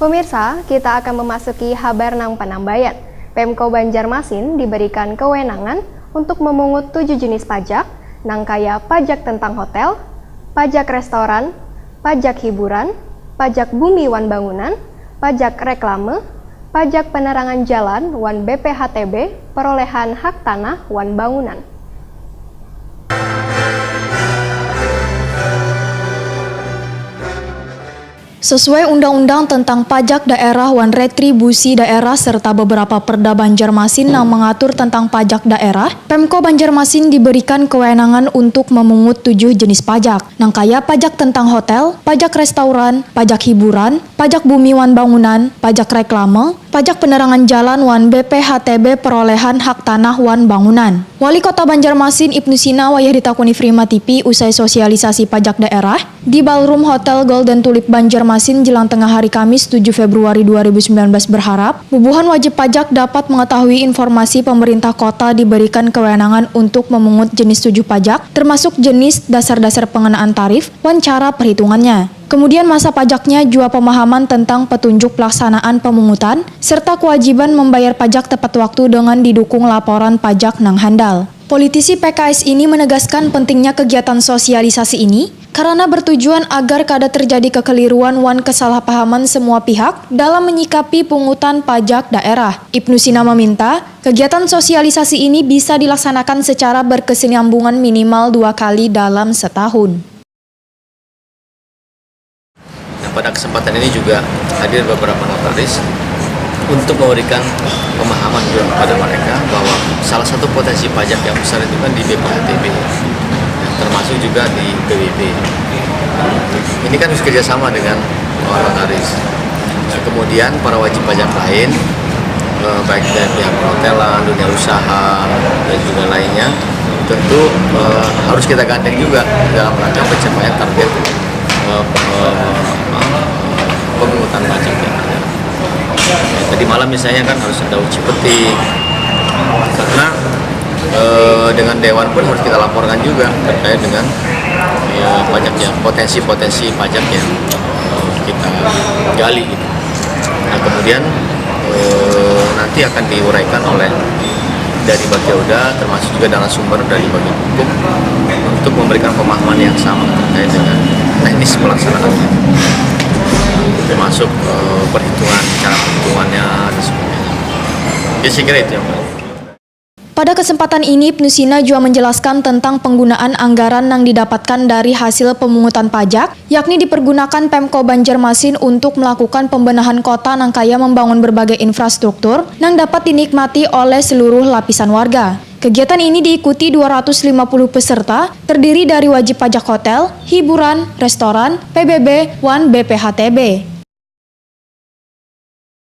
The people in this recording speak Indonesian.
Pemirsa, kita akan memasuki Habar nang Panambayan. Pemko Banjarmasin diberikan kewenangan untuk memungut 7 jenis pajak, nang kaya pajak tentang hotel, pajak restoran, pajak hiburan, pajak bumi wan bangunan, pajak reklame, pajak penerangan jalan wan BPHTB, perolehan hak tanah wan bangunan. Sesuai Undang-Undang tentang Pajak Daerah wan Retribusi Daerah serta beberapa Perda Banjarmasin yang mengatur tentang pajak daerah, Pemko Banjarmasin diberikan kewenangan untuk memungut 7 jenis pajak, nang kaya pajak tentang hotel, pajak restoran, pajak hiburan, pajak bumi wan bangunan, pajak reklame, pajak penerangan jalan wan BPHTB, perolehan hak tanah wan bangunan. Wali Kota Banjarmasin Ibnu Sina wayah ditakuni Frima TV usai sosialisasi pajak daerah di Ballroom Hotel Golden Tulip Banjarmasin jelang tengah hari Kamis 7 Februari 2019 berharap bubuhan wajib pajak dapat mengetahui informasi pemerintah kota diberikan kewenangan untuk memungut jenis 7 pajak termasuk jenis dasar-dasar pengenaan tarif wan cara perhitungannya. Kemudian masa pajaknya juga pemahaman tentang petunjuk pelaksanaan pemungutan, serta kewajiban membayar pajak tepat waktu dengan didukung laporan pajak nang handal. Politisi PKS ini menegaskan pentingnya kegiatan sosialisasi ini karena bertujuan agar kada terjadi kekeliruan wan kesalahpahaman semua pihak dalam menyikapi pungutan pajak daerah. Ibnu Sina meminta kegiatan sosialisasi ini bisa dilaksanakan secara berkesinambungan minimal 2 kali dalam setahun. Pada kesempatan ini juga hadir beberapa notaris untuk memberikan pemahaman juga kepada mereka bahwa salah satu potensi pajak yang besar itu kan di BPHTB, termasuk juga di PWB. Ini kan harus kerjasama dengan notaris. Kemudian para wajib pajak lain, baik dari pihak perhotelan, dunia usaha, dan juga lainnya, tentu harus kita gandeng juga dalam rangka pencapaian target pemungutan pajak yang ada. Tadi malam misalnya kan harus ada uji petik, karena dengan dewan pun harus kita laporkan juga terkait dengan pajaknya, potensi-potensi pajak yang kita gali gitu. Nah kemudian nanti akan diuraikan oleh dari Bagiauda termasuk juga narasumber dari bagian hukum untuk memberikan pemahaman yang sama terkait dengan teknis pelaksanaannya, termasuk perhitungan, cara perhitungannya dan sebagainya. Ya saya kira itu yang paling. Pada kesempatan ini, Ibnu Sina juga menjelaskan tentang penggunaan anggaran yang didapatkan dari hasil pemungutan pajak, yakni dipergunakan Pemko Banjarmasin untuk melakukan pembenahan kota nang kaya membangun berbagai infrastruktur yang dapat dinikmati oleh seluruh lapisan warga. Kegiatan ini diikuti 250 peserta, terdiri dari wajib pajak hotel, hiburan, restoran, PBB, wan BPHTB.